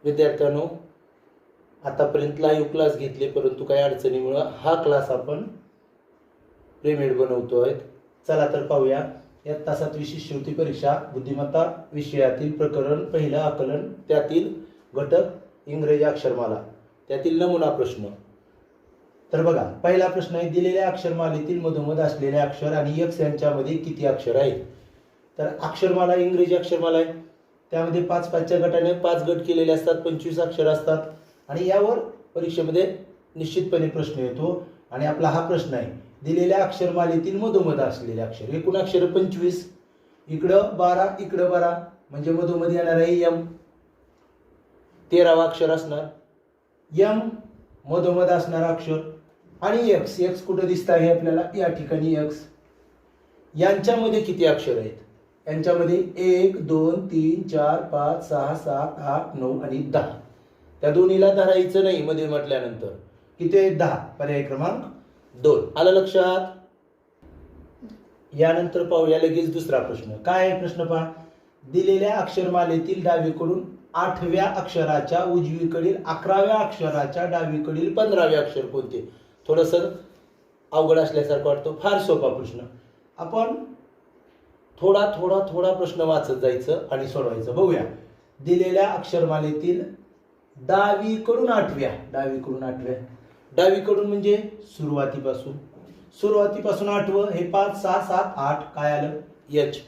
विद्यार्थ्यांनो, आतापर्यंत live class घेतले, परंतु काही अडचणीमुळे हा क्लास आपण प्रीमेड बनवतोय. चला तर पाहूया. या तासात विशिष्ट होती परीक्षा बुद्धिमत्ता विषयातील प्रकरण पहिलं आकलन, त्यातील घटक इंग्रजी अक्षरमाला, त्यातील नमुना प्रश्न. तर बघा, पहिला प्रश्न आहे, दिलेल्या अक्षरमालेतील मधोमध असलेले अक्षर आणि एक्स यांच्यामध्ये किती अक्षर आहेत. तर अक्षरमाला इंग्रजी अक्षरमाला आहे, त्यामध्ये 5-5च्या गटाने 5 गट केलेले असतात, 25 अक्षर असतात आणि यावर परीक्षेमध्ये निश्चितपणे प्रश्न येतो. आणि आपला हा प्रश्न आहे, दिलेल्या अक्षरमालेतील मधोमध असलेले अक्षर. एकूण अक्षर 25, इकडं 12, इकडं 12, म्हणजे मधोमध येणार आहे यम. 13वा अक्षर असणार यम, मधोमध असणार अक्षर. आणि एक्स, एक्स कुठं दिसत आहे आपल्याला, या ठिकाणी एक्स. यांच्यामध्ये किती अक्षर आहेत, यांच्यामध्ये 1 2 3 4 5 6 7 8 9 आणि 10. त्या दोन्हीला धरायचं नाही मध्ये म्हटल्यानंतर. किती आहेत, 10. पर्याय क्रमांक 2. आलं लक्षात. यानंतर पाहूया लगेच दुसरा प्रश्न. काय आहे प्रश्न पहा, दिलेल्या अक्षरमालेतील डावीकडून 8व्या अक्षराच्या उजवीकडील 11व्या अक्षराच्या डावीकडील 15वे अक्षर कोणते. थोडंसं अवघड असल्यासारखं वाटतं, फार सोपा प्रश्न. आपण थोडा प्रश्न वाचत जायचं आणि सोडवायचं. बघूया, दिलेल्या अक्षरमालेतील डावीकडून 8व्या, डावीकडून म्हणजे सुरुवातीपासून 8वं, हे 5 6 7 8, काय आलं एच.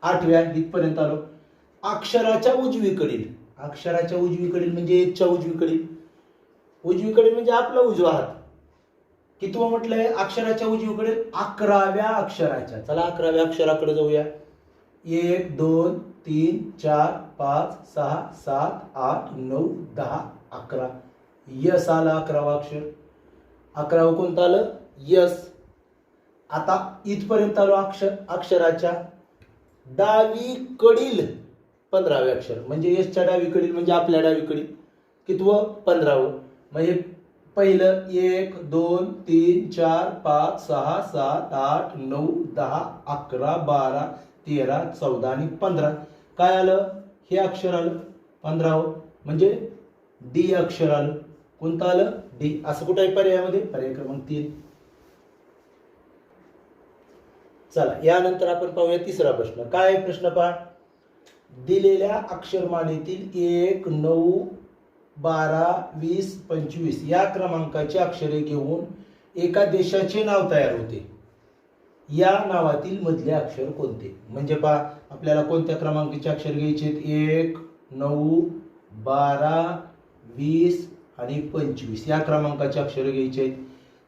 8व्या इथपर्यंत आलो. अक्षराच्या उजवीकडील म्हणजे एचच्या उजवीकडील म्हणजे आपला उजवा हात. कितवं म्हटलंय, अक्षराच्या उजवीकडील 11व्या अक्षराच्या. चला 11व्या अक्षराकडे जाऊया. 1 2 3 4 5 6 7 8 9 10 11. यस आलं 11वं अक्षर. 11वं कोणतं आलं, यस. आता इथपर्यंत आलो. अक्षराच्या डावीकडील 15वे अक्षर म्हणजे यसच्या डावीकडील म्हणजे आपल्या डावीकडील. कितवं, 15वं. म्हणजे पहिलं 1 2 3 4 5 6 7 8 9 10 11 12 13 14 आणि 15. काय आलं, हे अक्षर आलं 15वं, म्हणजे डी अक्षर आलं. कोणतं आलं, डी. असं कुठं आहे पर्यायामध्ये, पर्याय क्रमांक 3. चला यानंतर आपण पाहूया तिसरा प्रश्न. काय आहे प्रश्न पहा, दिलेल्या अक्षरमालेतील 1 9 12 20 25 या क्रमांकाची अक्षरे घेऊन एका देशाचे नाव तयार होते. या नावातील मधले अक्षर कोणते. म्हणजे पहा, आपल्याला कोणत्या क्रमांकाचे अक्षर घ्यायचे, 1 9 12 20 आणि 25 या क्रमांकाचे अक्षर घ्यायचे.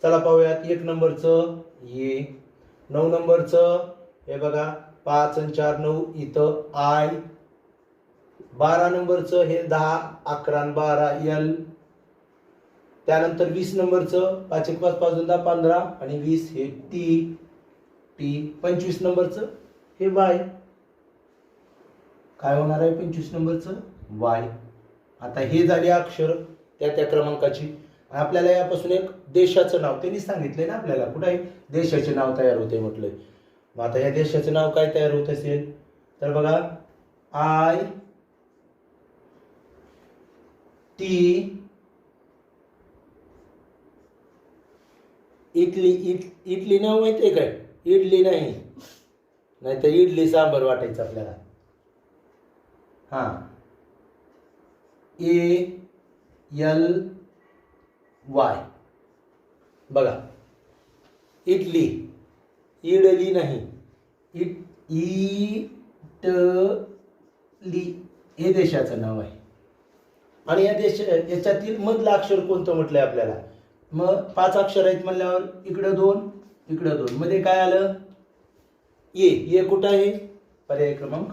चला पाहूयात. 1 नंबरचं ए, 9 नंबरचं हे बघा 5 आणि 4 9 इथं आय. 12 नंबरचं हे 10 11 आणि 12 एल. त्यानंतर 20 नंबरचं 5 1 5 5 2 10 15 आणि 20 हे टी. 25 नंबरचं हे वाय. काय होणार आहे 25 नंबरचं, वाय. आता हे झाले अक्षर त्या क्रमांकाची. आपल्याला यापासून एक देशाचं नाव त्यांनी सांगितलंय ना आपल्याला, कुठं आहे, देशाचे नाव तयार होते म्हटलंय. मग आता या देशाचं नाव काय तयार होत असेल, तर बघा आय टी. इटली नाव माहितीये काय, इडली नाही, नाहीतर इडली सांबर वाटायचं आपल्याला. हा, ए एल वाय. बघा, इटली, इडली नाही, इटली हे देशाचं नाव आहे. आणि या याच्यातील मधलं अक्षर कोणतं म्हटलंय आपल्याला. मग 5 अक्षर आहेत म्हणल्यावर इकडं 2 इकडं 2, मध्ये काय आलं, ए. कुठं आहे, पर्याय क्रमांक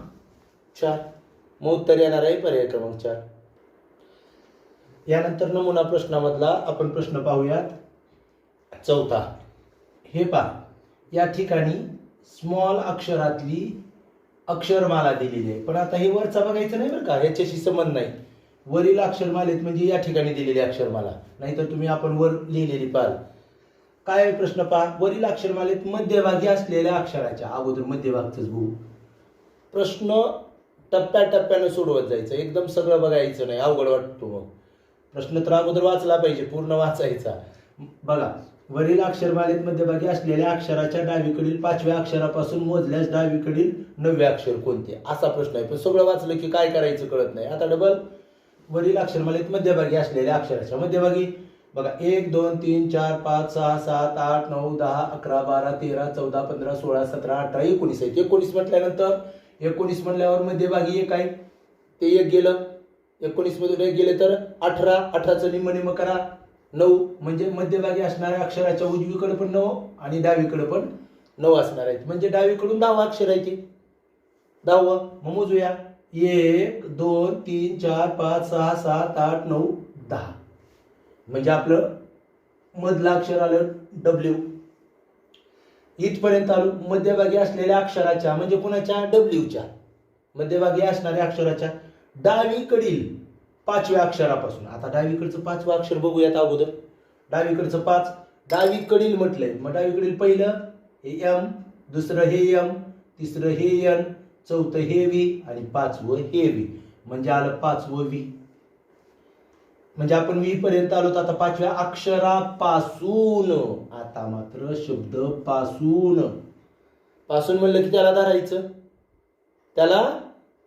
4. मग उत्तर येणार आहे पर्याय क्रमांक 4. यानंतर नमुना प्रश्नामधला आपण प्रश्न पाहूयात. 4था. हे पहा, या ठिकाणी स्मॉल अक्षरातली अक्षरमाला दिलेली आहे, पण आता हे वरचा बघायचं नाही बरं का, याच्याशी संबंध नाही. वरील अक्षरमालेत म्हणजे या ठिकाणी दिलेली अक्षरमाला, नाहीतर तुम्ही आपण वर लिहिलेली पाल. काय प्रश्न पहा, वरील अक्षरमालेत मध्यभागी असलेल्या अक्षराच्या, अगोदर मध्यभागच बघू. प्रश्न टप्प्याटप्प्यानं सोडवत जायचं, एकदम सगळं बघायचं नाही, अवघड वाटतो मग. प्रश्न तर अगोदर वाचला पाहिजे, पूर्ण वाचायचा. बघा, वरील अक्षरमालेत मध्यभागी असलेल्या अक्षराच्या डावीकडील 5व्या अक्षरापासून मोजल्यास डावीकडील 9वे अक्षर कोणते, असा प्रश्न आहे. पण सगळं वाचलं की काय करायचं कळत नाही. आता डबल वरील अक्षरमालेत मध्यभागी असलेल्या अक्षराच्या मध्यभागी बघा 1 2 3 4 5 6 7 8 9 10 11 12 13 14 15 16 17 18 19 आहे. 19 म्हटल्यानंतर 19 म्हणल्यावर मध्यभागी 1 आहे, ते 1 गेलं. 19 मधून 1 गेले तर 18, 18चं निम्म करा 9, म्हणजे मध्यभागी असणाऱ्या अक्षराच्या उजवीकडे पण 9 आणि डावीकडे पण 9 असणार आहेत. म्हणजे डावीकडून 10 अक्षर आहे ते 10. मग मोजूया 1 2 3 4 5 6 7 8 9 10. म्हणजे आपलं मधलं अक्षर आलं W. इथपर्यंत आलो. मध्यभागी असलेल्या अक्षराच्या म्हणजे कुणाच्या, Wच्या मध्यभागी असणाऱ्या अक्षराच्या डावीकडील 5व्या अक्षरापासून. आता डावीकडचं 5वं अक्षर बघूयात अगोदर. डावीकडचं 5, डावीकडील म्हटलंय, मग डावीकडील पहिलं हे M, दुसरं हे M, तिसरं हे N, चौथं हे V आणि 5वं हे V. म्हणजे आलं 5वं V. म्हणजे आपण V पर्यंत आलो. आता 5व्या अक्षरापासून, आता मात्र शब्द पासून. पासून म्हणलं की त्याला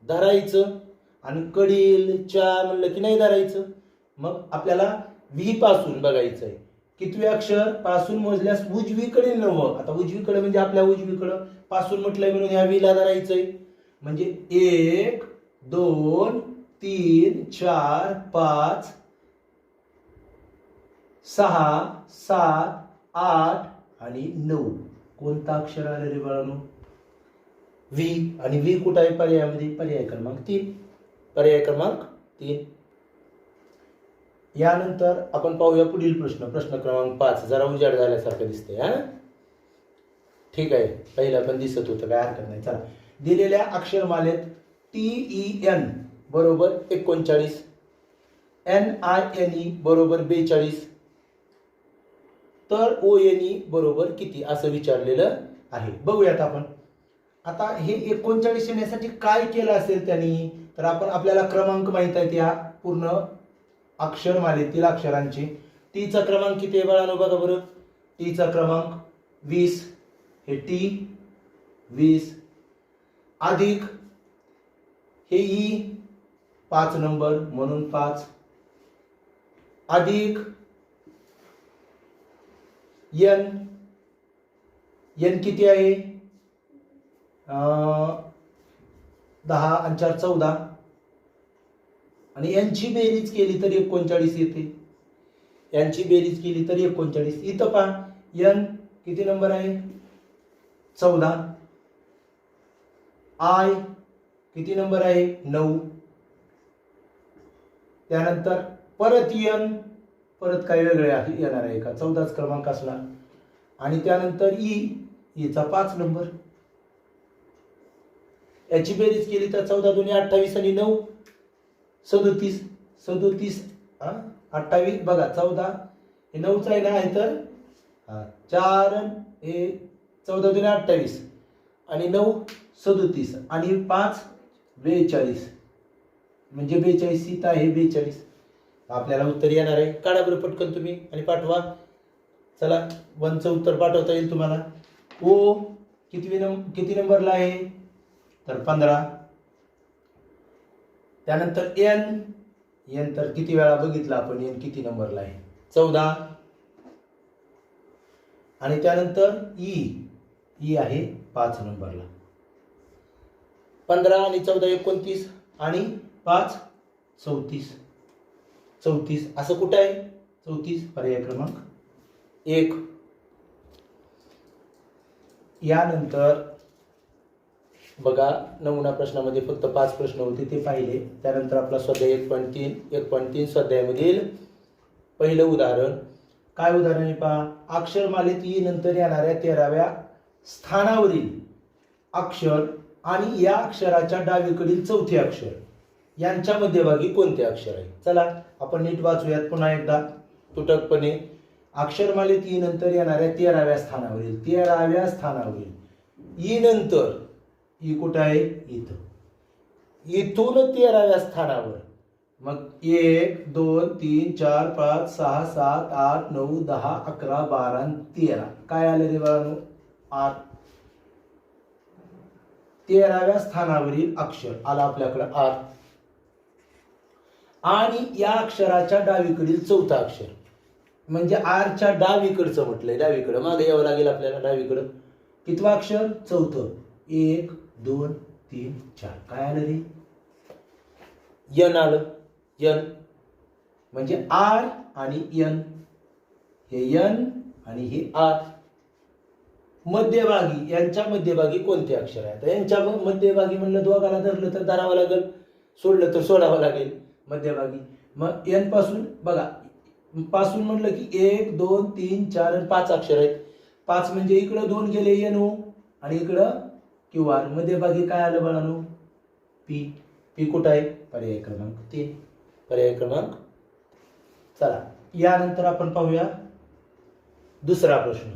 धरायचं आणि कडीलच्या म्हणलं की नाही धरायचं. मग आपल्याला V पासून बघायचं आहे. कितवे अक्षर पासून मोजल्यास उजवीकडील 9. आता उजवीकडे म्हणजे आपल्या उजवीकडं पासून म्हटलंय म्हणून या V ला धरायचंय. म्हणजे 1 2 3 4 5 6 7 8 आणि 9. कोणतं अक्षर आलं रे बाळांनो, V. आणि V कुठं आहे पर्यायामध्ये, पर्याय क्रमांक 3. पर्याय क्रमांक 3. यानंतर आपण पाहूया पुढील प्रश्न, प्रश्न क्रमांक 5. जरा उजाड झाल्यासारखं दिसतंय. हा ठीक आहे, पहिला पण दिसत होतं, काय हरकत नाही. चला, दिलेल्या अक्षरमालेत TEN बरोबर 39, NINE बरोबर 42, तर ONE बरोबर किती असं विचारलेलं आहे. बघूयात आपण. आता हे 39 येण्यासाठी काय केलं असेल त्यांनी, तर आपल्याला क्रमांक माहित आहेत या पूर्ण अक्षरमालेतील अक्षरांचे. टीचा क्रमांक किती आहे बाळांनो, बघा बरं. टीचा क्रमांक 20, हे T 20, अधिक हे E 5 नंबर म्हणून 5, अधिक N किती आहे, 10 आणि 4 14, आणि यांची बेरीज केली तर 39 येते. यांची बेरीज केली तर 39. इथं पहा N किती नंबर आहे, 14. I किती नंबर आहे, 9. त्यानंतर परत N, परत काही वेगळे येणार आहे का, 14च क्रमांक असणार. आणि त्यानंतर ईचा 5 नंबर. याची बेरीज केली तर 14 2 28 आणि 9 37. 37 28 बघा, 14 हे 9च आहे ना, आहे तर 4 हे 14 2 28 आणि 9 37 आणि 5 42. म्हणजे 42 इथं आहे 42. आपल्याला उत्तर येणार आहे. काढा बरं पटकन तुम्ही आणि पाठवा. चला, 1चं उत्तर पाठवता येईल तुम्हाला. O किती नंबरला आहे, तर 15. त्यानंतर N तर किती वेळा बघितलं आपण, N किती नंबरला आहे, 14. आणि त्यानंतर E आहे 5 नंबरला. 15 आणि 14 29 आणि 5 34. 34 असं कुठं आहे, 34 पर्याय क्रमांक 1. यानंतर बघा, नमुना प्रश्नामध्ये फक्त 5 प्रश्न होते, ते पाहिले. त्यानंतर आपला स्वाध्याय 1.3 स्वाध्यायामधील पहिलं उदाहरण. काय उदाहरण आहे पहा. अक्षरमालेत ई नंतर येणाऱ्या 13व्या स्थानावरील अक्षर आणि या अक्षराच्या डावीकडील चौथे अक्षर यांच्या मध्यभागी कोणते अक्षर आहे. चला आपण नीट वाचूयात पुन्हा एकदा तुटकपणे. अक्षरमालेत ई नंतर येणाऱ्या 13व्या स्थानावरील ई नंतर, ई कुठं आहे, इथं. इथून 13व्या स्थानावर मग 1 2 3 4 5 6 7 8 9 10 11 12 आणि 13 काय आले रे बाळांनो? आर. 13व्या स्थानावरील अक्षर आला आपल्याकडे आर. आणि या अक्षराच्या डावीकडील चौथा अक्षर म्हणजे आरच्या डावीकडचं म्हटलंय, डावीकडं मागे यावं लागेल आपल्याला. डावीकडं कितवा अक्षर? चौथं. 1 2 3 4 काय आलं रे? यन आलं. यन म्हणजे आर आणि यन. हे यन आणि हे आर. मध्यभागी, यांच्या मध्यभागी कोणते अक्षर आहे? आता यांच्या मध्यभागी म्हणलं दोघाला धरलं तर धरावं लागेल, सोडलं तर सोडावं लागेल. मध्यभागी मग एन पासून बघा, पासून म्हणलं की 1 2 3 4 आणि 5 अक्षर आहेत. 5 म्हणजे इकडं 2 गेले एन ओ आणि इकडं क्यू आर. मध्यभागी काय आलं बाळांनो? पी. पी कुठं आहे? पर्याय क्रमांक 3. पर्याय क्रमांक. चला यानंतर आपण पाहूया दुसरा प्रश्न.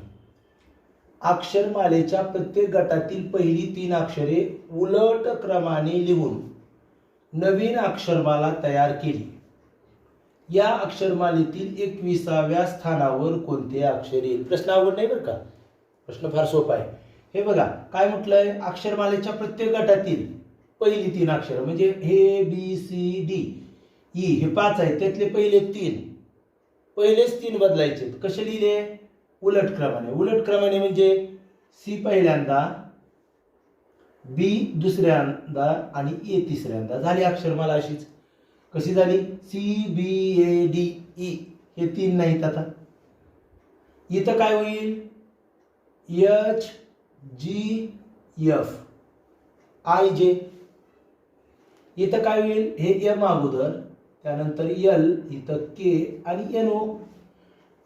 अक्षरमालेच्या प्रत्येक गटातील पहिली 3 अक्षरे उलट क्रमाने लिहून नवीन अक्षरमाला तयार केली. या अक्षरमालेतील 21व्या स्थानावर कोणते अक्षर येईल? प्रश्न अवघड नाही बरं का, प्रश्न फार सोपा आहे. हे बघा काय म्हटलंय, अक्षरमालेच्या प्रत्येक गटातील पहिली 3 अक्षर म्हणजे हे बी सी डी ई हे 5 आहेत, त्यातले पहिले 3, पहिलेच 3 बदलायचे. कसे लिहिले? उलट क्रमाने. उलट क्रमाने म्हणजे सी पहिल्यांदा, बी दुसऱ्यांदा आणि ए तिसऱ्यांदा. झाली अक्षरमाला अशीच. कशी झाली? C B A D E हे 3 नाहीत. आता इथं काय होईल? एच जी एफ आय जे. इथं काय होईल? हे एम अगोदर, त्यानंतर एल, इथं के आणि एन ओ.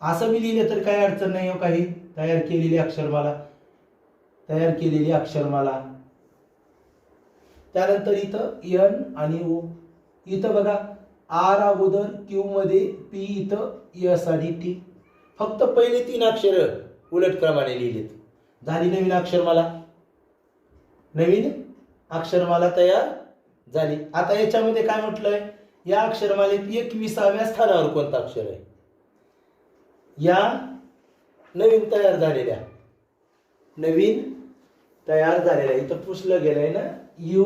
असं मी लिहिलं तर काय अडचण नाही हो काही. तयार केलेली अक्षरमाला, तयार केलेली अक्षरमाला. त्यानंतर इथं एन आणि ओ. इथं बघा आर अगोदर, क्यू मध्ये पी, इथं एस आणि टी. फक्त पहिले 3 अक्षर उलट क्रमाने लिहिलेत. झाली नवीन अक्षरमाला. नवीन अक्षरमाला तयार झाली. आता याच्यामध्ये काय म्हटलंय? या अक्षरमालेत 21व्या स्थानावर कोणतं अक्षर आहे? या नवीन तयार झालेल्या, नवीन तयार झालेल्या इथं पुसलं गेलंय ना, यू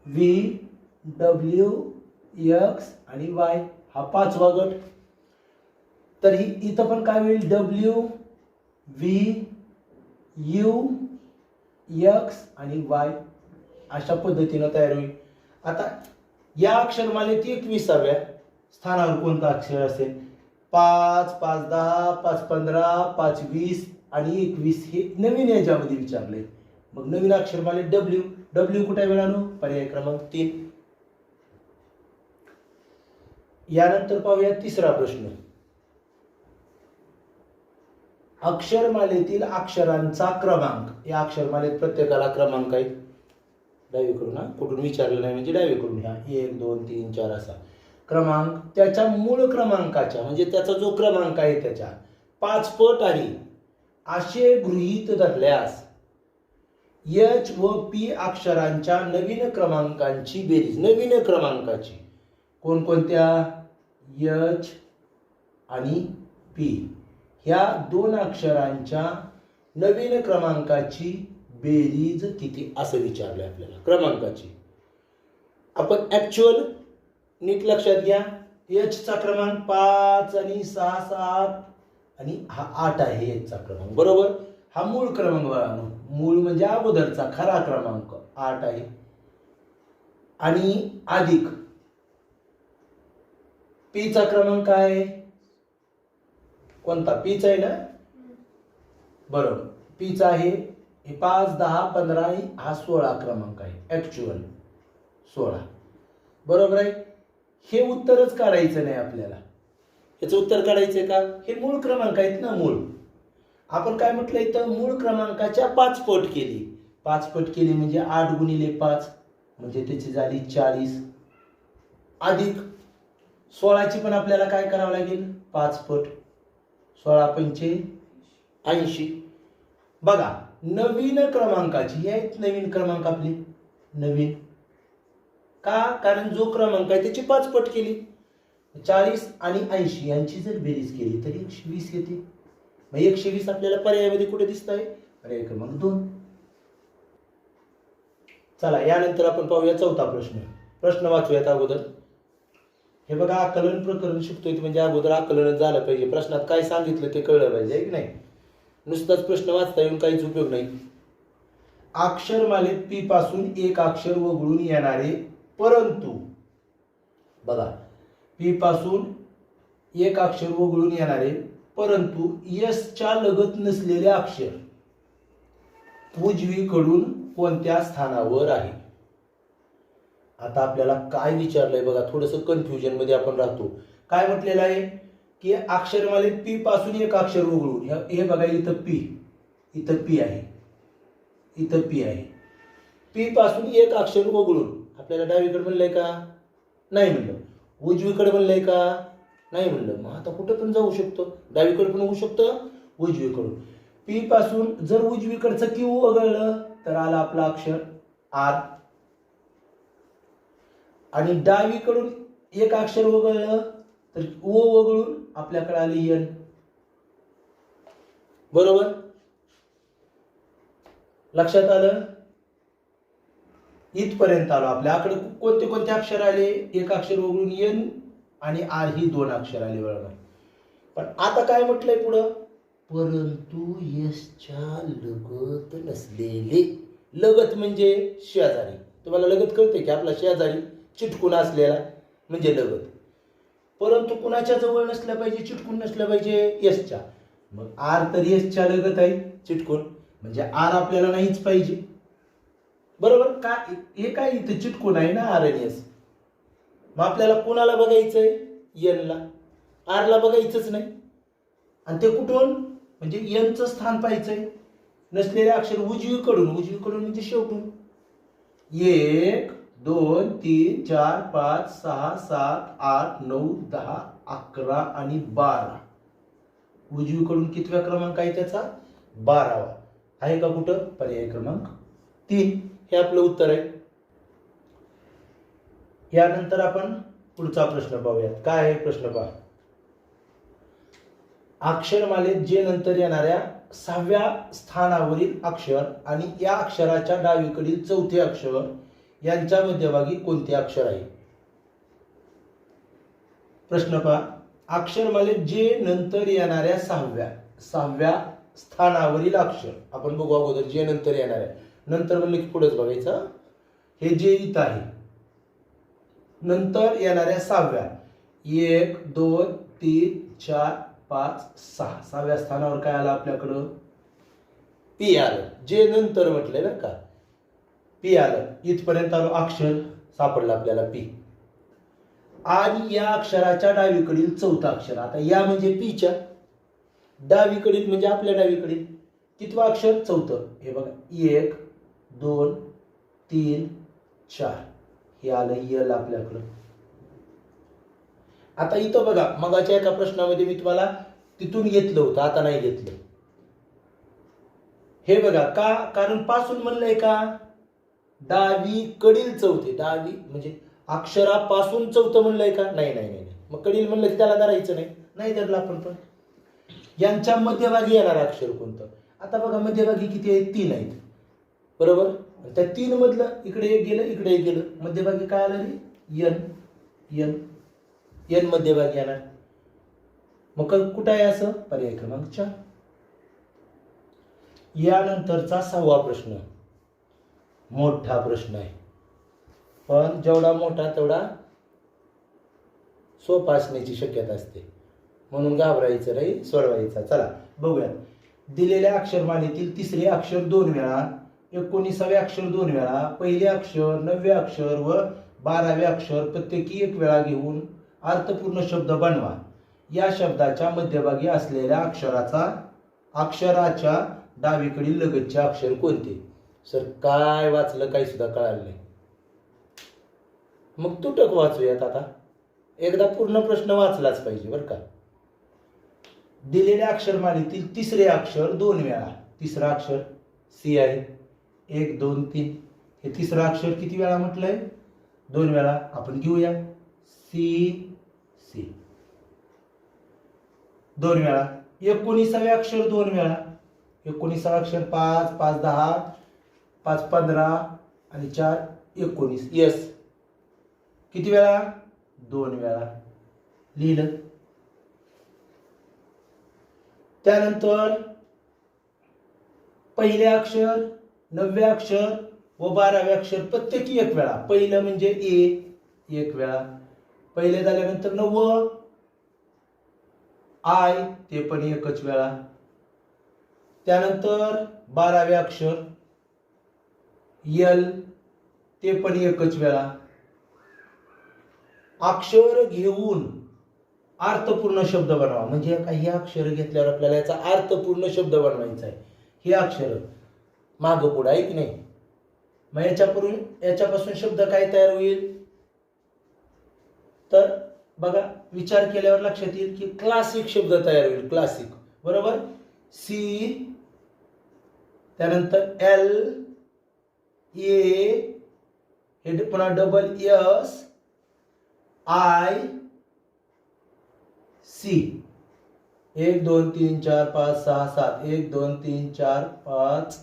व्ही डब्ल्यू एक्स आणि वाय हा 5वा गट. तर इथं पण काय होईल? डब्ल्यू व्ही यू एक्स आणि वाय अशा पद्धतीनं तयार होईल. आता या अक्षरमालेत 21व्या स्थानावर कोणतं अक्षर असेल? 5 5 10 5 15 5 20 आणि 21 हे नवीन याच्यामध्ये विचारले. मग नवीन अक्षरमालेत डब्ल्यू. डब्ल्यू कुठे मिळालो? पर्याय क्रमांक 3. यानंतर पाहूया तिसरा प्रश्न. अक्षरमालेतील अक्षरांचा क्रमांक. या अक्षरमालेत प्रत्येकाला क्रमांक आहे. डावीकडून, हा कुठून विचारलं नाही म्हणजे डावीकडून ह्या 1 2 3 4 असा क्रमांक त्याच्या मूळ क्रमांकाच्या म्हणजे त्याचा जो क्रमांक आहे त्याच्या 5 पट आहे असे गृहीत धरल्यास एच व पी अक्षरांच्या नवीन क्रमांकांची बेरीज. नवीन क्रमांकाची कोणकोणत्या? एच आणि पी ह्या 2 अक्षरांच्या नवीन क्रमांकाची बेरीज किती असं विचारलंय आपल्याला. क्रमांकाची आपण ऍक्च्युअल नीट लक्षात घ्या. एच चा क्रमांक 5 आणि 6 7 आणि हा 8 आहे एच चा क्रमांक, बरोबर. हा मूळ क्रमांक बघा, मूळ म्हणजे अगोदरचा खरा क्रमांक 8 आहे. आणि अधिक पी चा क्रमांक काय? कोणता? पीचा आहे ना, बरोबर. पीचा आहे 5 10 15 हा 16 क्रमांक आहे. ऍक्च्युअल 16, बरोबर आहे. हे उत्तरच काढायचं नाही आपल्याला. याचं उत्तर काढायचंय का? हे मूळ क्रमांक आहेत ना. मूळ आपण काय म्हटलं इथं? मूळ क्रमांकाच्या 5 पट केली. 5 पट केली म्हणजे 8 गुणिले 5 म्हणजे त्याची झाली 40. अधिक 16ची पण आपल्याला काय करावं लागेल? 5 पट. 16 पंचे 80. बघा नवीन क्रमांकाची, हे आहेत नवीन क्रमांक आपले. नवीन. का? कारण जो क्रमांक आहे त्याची 5 पट केली. 40 आणि 80 यांची जर बेरीज केली तर 120 येते. मग 120 आपल्याला पर्यायामध्ये कुठे दिसत आहे? पर्याय क्रमांक 2. चला यानंतर आपण पाहूया चौथा प्रश्न. प्रश्न वाचूयात अगोदर. हे बघा, आकलन प्रकरण शिकतोय म्हणजे अगोदर आकलनच झालं पाहिजे. प्रश्नात काय सांगितलं ते कळलं पाहिजे की नाही. नुसताच प्रश्न वाचता येऊन काहीच उपयोग नाही. अक्षरमालेत पी पासून एक अक्षर वगळून येणारे परंतु, बघा, पी पासून एक अक्षर वगळून येणारे परंतु यसच्या लगत नसलेले अक्षर उजवीकडून कोणत्या स्थानावर आहे? आता आपल्याला काय विचारलंय बघा, थोडंसं कन्फ्युजन मध्ये आपण राहतो. काय म्हटलेलं आहे की अक्षरमालेत पी पासून एक अक्षर वगळून, हे बघा इथं पी, इथं पी आहे, इथं पी आहे. पी पासून एक अक्षर वगळून आपल्याला डावीकडे म्हणलंय का? नाही म्हणलं. उजवीकडे म्हणलंय का? नाही म्हणलं. मग आता कुठं पण जाऊ शकतो, डावीकडे पण होऊ शकतं, उजवीकडून. पी पासून जर उजवीकडचं क्यू वगळलं तर आला आपला अक्षर आर, आणि डावीकडून एक अक्षर वगळलं तर ओ वगळून आपल्याकडे आली एन. बरोबर? लक्षात आलं? इथपर्यंत आलो. आपल्याकडे कोणते कोणते अक्षर आले? एक अक्षर वगळून एन आणि आर ही 2 अक्षर आली. बरोबर. पण आता काय म्हटलंय पुढं? परंतु यशच्या लगत नसलेले. लगत म्हणजे शेजारी. तुम्हाला लगत कळते की आपला शेजारी चिटकून असलेला म्हणजे लगत. परंतु कुणाच्या जवळ नसल्या पाहिजे? चिटकून नसल्या पाहिजे? यशच्या. मग आर तर यशच्या लगत आहे चिटकून, म्हणजे आर आपल्याला नाहीच पाहिजे. बरोबर? का? हे काय इथे चिटकून आहे ना आर आणि यस. मग आपल्याला कोणाला बघायचंय? एनला. आरला बघायचंच नाही. आणि ते कुठून? म्हणजे एनचं स्थान पाहायचंय. नसलेले अक्षर उजवीकडून, उजवीकडून म्हणजे शेवटून. 1 2 3 4 5 6 7 8 9 10 11 आणि 12. उजवीकडून कितव्या क्रमांक आहे त्याचा? 12वा आहे का कुठं? पर्याय क्रमांक 3 हे आपलं उत्तर आहे. यानंतर आपण पुढचा प्रश्न पाहूयात. काय आहे प्रश्न पहा. अक्षरमालेत जे नंतर येणाऱ्या 6व्या स्थानावरील अक्षर आणि या अक्षराच्या डावीकडील चौथे अक्षर यांच्या मध्यभागी कोणते अक्षर आहे? प्रश्न पहा. अक्षरमालेत जे नंतर येणाऱ्या 6व्या स्थानावरील अक्षर, आपण बघू अगोदर जे नंतर येणाऱ्या. नंतर म्हणलं की पुढेच बघायचं. हे जे इथं आहे नंतर येणाऱ्या 6व्या, 1 2 3 4 5 6, 6व्या स्थानावर काय आलं आपल्याकडं? पी आलं. जे नंतर म्हटलंय बरं का, पी आलं. इथपर्यंत आलो, अक्षर सापडलं आपल्याला पी. आणि या अक्षराच्या डावीकडील चौथा अक्षर. आता या म्हणजे पीच्या डावीकडील म्हणजे आपल्या डावीकडील कितवा अक्षर? चौथं. हे बघा 1 2 3 4 हे आलं यल आपल्याकडं. आता इथं बघा, मगाच्या एका प्रश्नामध्ये मी तुम्हाला तिथून घेतलं होतं, आता नाही घेतलं. हे बघा का? कारण पासून म्हणलंय का? डावीकडील चौथे. डावी म्हणजे अक्षरापासून चौथं म्हणलंय का? नाही नाही नाही. मग कडील म्हणलं की त्याला धरायचं नाही. नाही धरलं आपण. पण यांच्या मध्यभागी येणार अक्षर कोणतं? आता बघा मध्यभागी किती आहेत? 3 आहेत. बरोबर? त्या 3 मधलं इकडे एक गेलं, इकडे एक गेलं. मध्यभागी काय आलं रे? यन. यन यन मध्यभागी येणार. मग कुठं आहे असं? पर्याय क्रमांक 4. यानंतरचा 6वा प्रश्न मोठा प्रश्न आहे, पण जेवढा मोठा तेवढा सोपा असण्याची शक्यता असते, म्हणून घाबरायचं नाही, सोडवायचा. चला बघूयात. दिलेल्या अक्षरमालेतील तिसरे अक्षर 2 वेळा, 19वे अक्षर 2 वेळा, पहिले अक्षर, 9वे अक्षर व 12वे अक्षर प्रत्येकी 1 वेळा घेऊन अर्थपूर्ण शब्द बनवा. या शब्दाच्या मध्यभागी असलेल्या अक्षराच्या डावीकडील लगतचे अक्षर कोणते? सर काय वाचलं काही सुद्धा कळालं नाही. मग तुटक वाचूयात. आता एकदा पूर्ण प्रश्न वाचलाच पाहिजे बरं का. दिलेल्या अक्षरमालेतील तिसरे अक्षर 2 वेळा. तिसरा अक्षर सी आहे. 1 2 3. हे तिसरं अक्षर किती वेळा म्हटलंय? 2 वेळा. आपण घेऊया सी सी 2 वेळा. 19वे अक्षर 2 वेळा. 19वे अक्षर 5 5 10 5 15 आणि 4 19 यस. किती वेळा? 2 वेळा. लिहिलं. त्यानंतर पहिले अक्षर 9वे अक्षर व 12वे अक्षर प्रत्येकी 1 वेळा. पहिलं म्हणजे ए 1 वेळा. पहिले झाल्यानंतर 9 आय ते पण 1च वेळा. त्यानंतर 12वे अक्षर यल ते पण 1च वेळा. अक्षर घेऊन अर्थपूर्ण शब्द बनवा. म्हणजे काही अक्षर घेतल्यावर आपल्याला याचा अर्थपूर्ण शब्द बनवायचा आहे. हे अक्षर मागं पुढं आहे की नाही. मग याच्यापासून शब्द काय तयार होईल? तर बघा विचार केल्यावर लक्षात येईल की क्लासिक शब्द तयार होईल. क्लासिक बरोबर. सी त्यानंतर एल ए हे पुन्हा डबल एस आय सी 1 2 3 4 5 6 7 1 2 3 4 5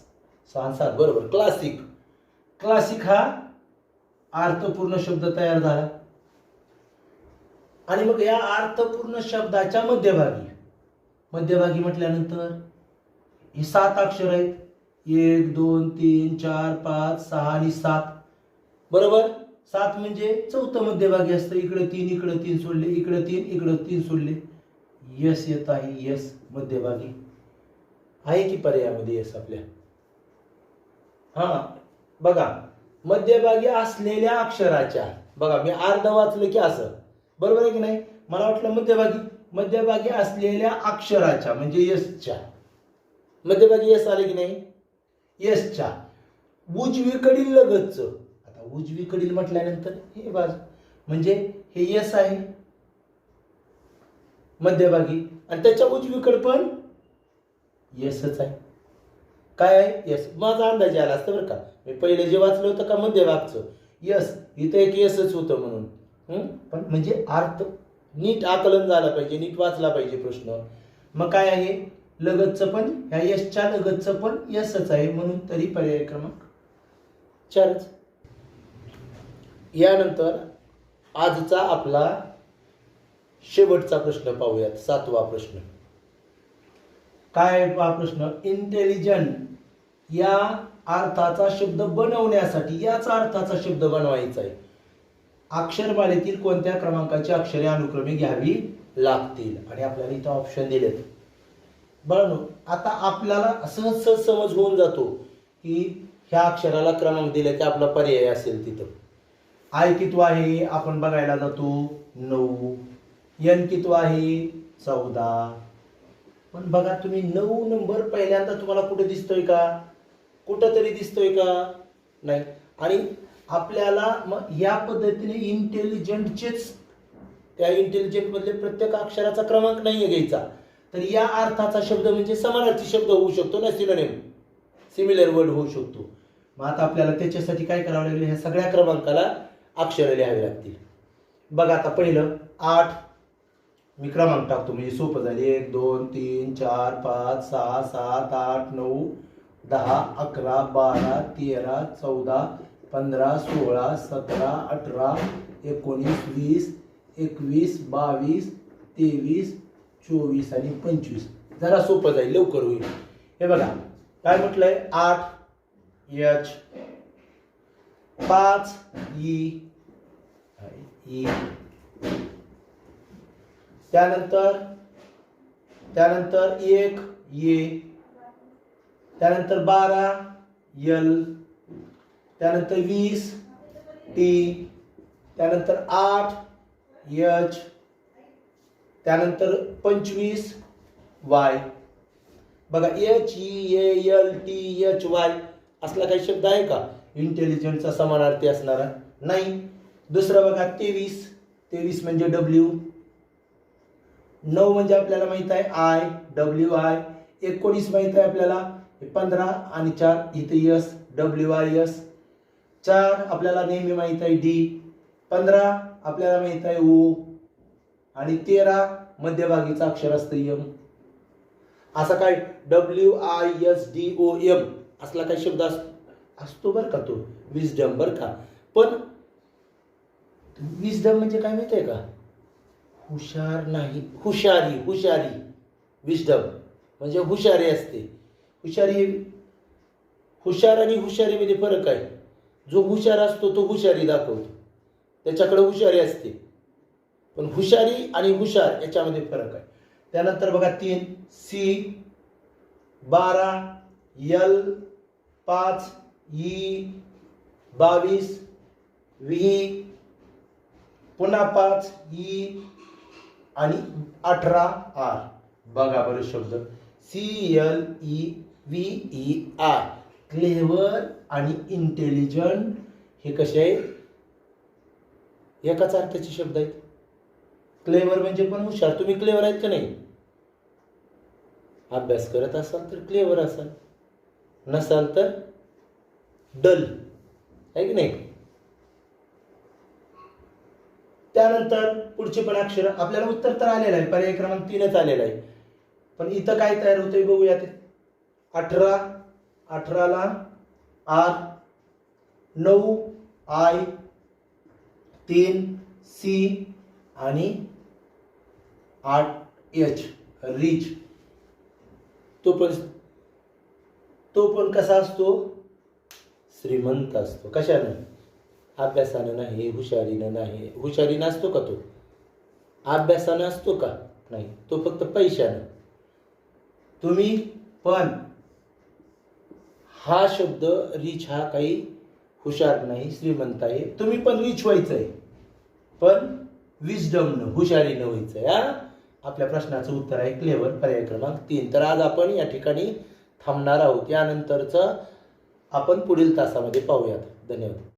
6 7 बरोबर. क्लासिक. क्लासिक हा अर्थपूर्ण शब्द तयार झाला. आणि मग या अर्थपूर्ण शब्दाच्या मध्यभागी म्हटल्यानंतर हे 7 अक्षर आहेत. 1 2 3 4 5 6 आणि 7 बरोबर. 7 म्हणजे चौथं मध्यभागी असतं. इकडे 3 इकडे 3 सोडले, इकडे 3 इकडे 3 सोडले. यस येत आहे. यस मध्यभागी आहे की पर्यायामध्ये यस आपल्या. हा बघा मध्यभागी असलेल्या अक्षराच्या बघा मी अर्ध वाचलं की असं बरोबर आहे की नाही. मला वाटलं मध्यभागी असलेल्या अक्षराच्या म्हणजे यसच्या मध्यभागी यस आले की नाही. यसच्या उजवीकडील लगतच. आता उजवीकडील म्हटल्यानंतर हे बाजू म्हणजे हे यस आहे मध्यभागी आणि त्याच्या उजवीकडे पण यसच आहे. काय आहे? यस. माझा अंदाज आला असतं बरं का. मी पहिले जे वाचलं होतं का मध्यभागचं यस इथं एक यसच होतं म्हणून. पण म्हणजे अर्थ नीट आकलन झालं पाहिजे, नीट वाचला पाहिजे प्रश्न. मग काय आहे? लगतचं पण ह्या यसच्या लगतचं पण यसच आहे म्हणून तरी पर्याय क्रमांक 4च. यानंतर आजचा आपला शेवटचा प्रश्न पाहूयात. 7वा प्रश्न. काय हा प्रश्न? इंटेलिजंट या अर्थाचा शब्द बनवण्यासाठी याचा अर्थाचा शब्द बनवायचा आहे. अक्षरमालेतील कोणत्या क्रमांकाची अक्षरे अनुक्रमे घ्यावी लागतील? आणि आपल्याला इथं ऑप्शन दिलेत. बरं आता आपल्याला सहज समज होऊन जातो की ह्या अक्षराला क्रमांक दिले की आपला पर्याय असेल तिथं. आय कितवा आहे आपण बघायला जातो 9. एन कितवा आहे 14. पण बघा तुम्ही 9 नंबर पहिल्यांदा तुम्हाला कुठे दिसतोय का? कुठं तरी दिसतोय का? नाही. आणि आपल्याला मग या पद्धतीने इंटेलिजंटचेच त्या इंटेलिजंट मधले प्रत्येक अक्षराचा क्रमांक नाही घ्यायचा. तर या अर्थाचा शब्द म्हणजे समानार्थी शब्द होऊ शकतो ना. सिनोनिम सिमिलर वर्ड होऊ शकतो. मग आता आपल्याला त्याच्यासाठी काय करावं लागेल? ह्या सगळ्या क्रमांकाला अक्षरे लिहावी लागतील. बघा आता पहिलं 8 मी क्रमांक टाकतो म्हणजे सोपं जाईल. 1 2 3 4 5 6 7 8 9 10 11 12 13 14 15 16 17 18 19 20 21 22 23 24 आणि 25. जरा सोपं जाईल, लवकर होईल. हे बघा काय म्हटलंय? 8 एच 5 ई त्यानंतर 1 ये त्यानंतर 12 यल त्यानंतर 20 टी त्यानंतर 8 एच त्यानंतर 25 वाय. बघा H E L T H Y असला काही शब्द आहे का इंटेलिजंटचा समानार्थी असणारा? नाही. दुसरं बघा 23 म्हणजे डब्ल्यू. 9 म्हणजे आपल्याला माहित आहे आय डब्ल्यू आय. 19 माहित आहे आपल्याला 15 आणि 4 इथे यस डब्ल्यू आय यस. 4 आपल्याला नेहमी माहित आहे डी, 15 आपल्याला माहित आहे ओ, आणि 13 मध्यभागीचं अक्षर असतं एम. असा काय WISDOM असला काही शब्द असतो बरं का, तो विजडम बरं का. पण विजडम म्हणजे काय माहिती आहे का? हुशार नाही, हुशारी. हुशारी विजडम म्हणजे हुशारी असते. हुशार आणि हुशारीमध्ये फरक आहे. जो हुशार असतो तो हुशारी दाखवतो, त्याच्याकडे हुशारी असते. पण हुशारी आणि हुशार याच्यामध्ये फरक आहे. त्यानंतर बघा 3 C, 12 L, 5 E, 22 V, पुन्हा 5 E आणि 18 R. बघा बरं शब्द CLEVER. क्लेवर आणि इंटेलिजंट हे कसे आहेत? एकाच अर्थाचे शब्द आहेत. क्लेवर म्हणजे पण हुशार. तुम्ही क्लेवर आहेत का नाही? अभ्यास करत असाल तर क्लेवर असाल, नसाल तर डल आहे की नाही. त्यानंतर पुढचे पण अक्षर आपल्याला उत्तर तर आलेलं आहे, पर्याय क्रमांक 3च आलेला आहे. पण इथं काय तयार होतंय बघूया. 18 ला R, 9 I, 3 C आणि 8 H रिच. तो पण कसा असतो? श्रीमंत असतो. कशानं? अभ्यासानं नाही, हुशारीनं नाही. हुशारीनं असतो का तो? अभ्यासानं असतो का? नाही, तो फक्त पैशानं. तुम्ही पण हा शब्द रिच हा काही हुशार नाही, श्रीमंत आहे. तुम्ही पण रिच व्हायचं आहे, पण विजडमनं, हुशारीनं व्हायचं आहे. आपल्या प्रश्नाचं उत्तर आहे क्लेवर, पर्याय क्रमांक 3. तर आज आपण या ठिकाणी थांबणार आहोत. यानंतरचं आपण पुढील तासामध्ये पाहूयात. धन्यवाद.